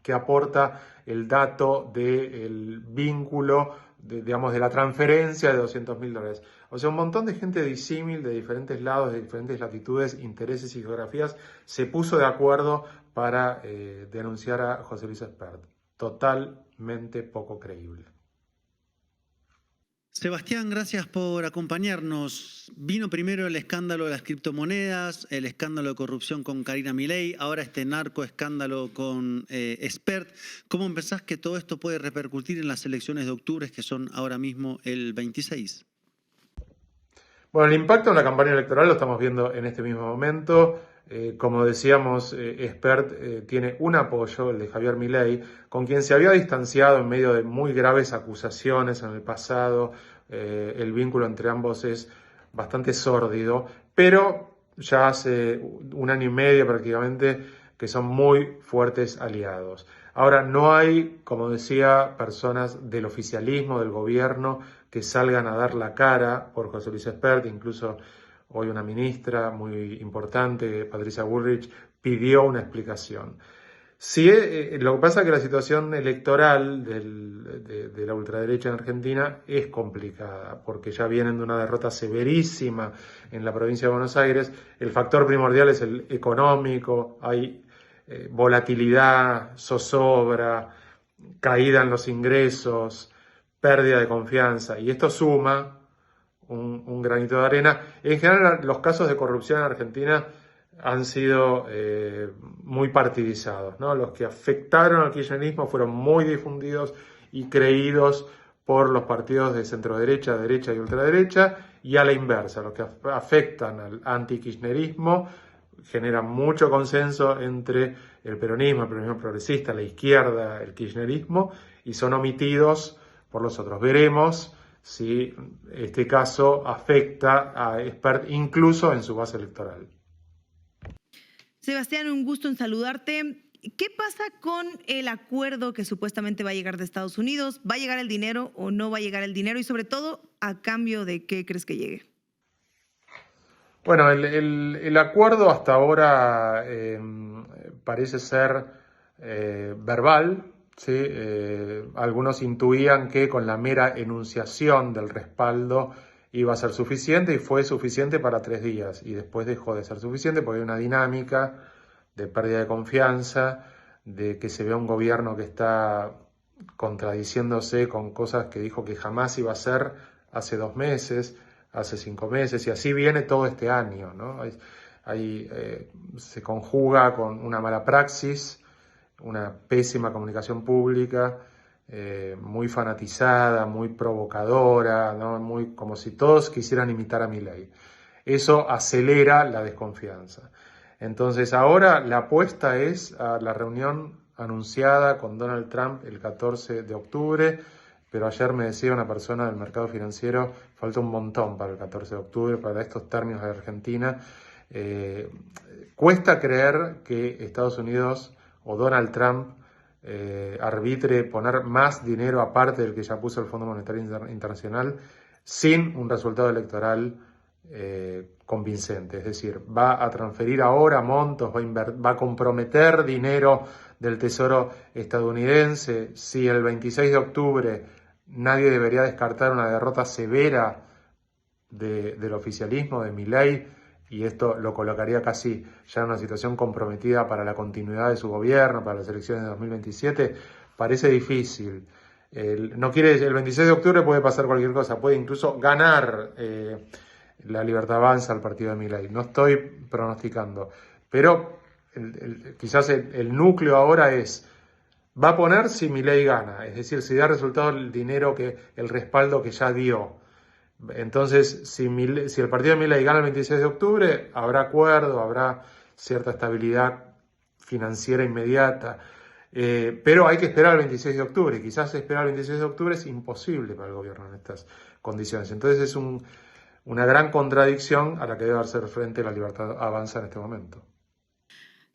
que aporta el dato del vínculo, digamos, de la transferencia de $200.000. O sea, un montón de gente disímil, de diferentes lados, de diferentes latitudes, intereses y geografías, se puso de acuerdo para denunciar a José Luis Spert. Totalmente poco creíble. Sebastián, gracias por acompañarnos. Vino primero el escándalo de las criptomonedas, el escándalo de corrupción con Karina Milei, ahora este narcoescándalo con Spert. ¿Cómo pensás que todo esto puede repercutir en las elecciones de octubre, que son ahora mismo el 26? Bueno, el impacto en la campaña electoral lo estamos viendo en este mismo momento. Como decíamos, Spert tiene un apoyo, el de Javier Milei, con quien se había distanciado en medio de muy graves acusaciones en el pasado. El vínculo entre ambos es bastante sórdido, pero ya hace un año y medio prácticamente que son muy fuertes aliados. Ahora, no hay, como decía, personas del oficialismo, del gobierno, que salgan a dar la cara por José Luis Spert. Incluso hoy una ministra muy importante, Patricia Bullrich, pidió una explicación. Sí, lo que pasa es que la situación electoral de la ultraderecha en Argentina es complicada, porque ya vienen de una derrota severísima en la provincia de Buenos Aires. El factor primordial es el económico, hay volatilidad, zozobra, caída en los ingresos, pérdida de confianza, y esto suma un granito de arena. En general, los casos de corrupción en Argentina han sido muy partidizados, ¿no? Los que afectaron al kirchnerismo fueron muy difundidos y creídos por los partidos de centroderecha, derecha y ultraderecha, y a la inversa, los que afectan al antikirchnerismo generan mucho consenso entre el peronismo progresista, la izquierda, el kirchnerismo, y son omitidos por los otros. Veremos si este caso afecta a Spert incluso en su base electoral. Sebastián, un gusto en saludarte. ¿Qué pasa con el acuerdo que supuestamente va a llegar de Estados Unidos? ¿Va a llegar el dinero o no va a llegar el dinero? Y sobre todo, ¿a cambio de qué crees que llegue? Bueno, el acuerdo hasta ahora parece ser verbal. Sí, algunos intuían que con la mera enunciación del respaldo iba a ser suficiente, y fue suficiente para 3 días, y después dejó de ser suficiente porque hay una dinámica de pérdida de confianza, de que se ve un gobierno que está contradiciéndose con cosas que dijo que jamás iba a hacer hace 2 meses, hace 5 meses, y así viene todo este año, ¿no? Se conjuga con una mala praxis, una pésima comunicación pública, muy fanatizada, muy provocadora, ¿no? Muy, como si todos quisieran imitar a Milei. Eso acelera la desconfianza. Entonces ahora la apuesta es a la reunión anunciada con Donald Trump el 14 de octubre, pero ayer me decía una persona del mercado financiero, falta un montón para el 14 de octubre, para estos términos de Argentina. Cuesta creer que Estados Unidos o Donald Trump arbitre poner más dinero aparte del que ya puso el Fondo Monetario Internacional sin un resultado electoral convincente. Es decir, va a transferir ahora montos, va a comprometer dinero del Tesoro estadounidense. Si el 26 de octubre nadie debería descartar una derrota severa del oficialismo, de Milei, y esto lo colocaría casi ya en una situación comprometida para la continuidad de su gobierno, para las elecciones de 2027, parece difícil. El 26 de octubre puede pasar cualquier cosa, puede incluso ganar la Libertad Avanza al partido de Milei. No estoy pronosticando, pero quizás el núcleo ahora es, va a poner si Milei gana, es decir, si da resultado el dinero, el respaldo que ya dio. Entonces, si el partido de Milei gana el 26 de octubre, habrá acuerdo, habrá cierta estabilidad financiera inmediata. Pero hay que esperar al 26 de octubre. Quizás esperar al 26 de octubre es imposible para el gobierno en estas condiciones. Entonces es una gran contradicción a la que debe hacer frente la Libertad Avanza en este momento.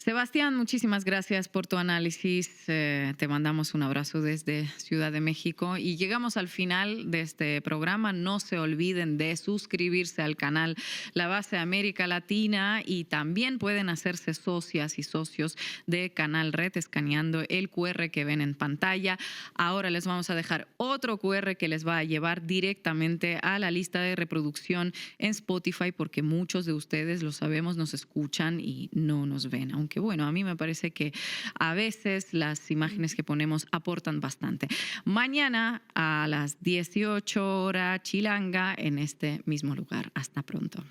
Sebastián, muchísimas gracias por tu análisis. Te mandamos un abrazo desde Ciudad de México y llegamos al final de este programa. No se olviden de suscribirse al canal La Base América Latina y también pueden hacerse socias y socios de Canal Red escaneando el QR que ven en pantalla. Ahora les vamos a dejar otro QR que les va a llevar directamente a la lista de reproducción en Spotify porque muchos de ustedes, lo sabemos, nos escuchan y no nos ven. Aunque bueno, a mí me parece que a veces las imágenes que ponemos aportan bastante. Mañana a las 18 horas chilanga en este mismo lugar. Hasta pronto.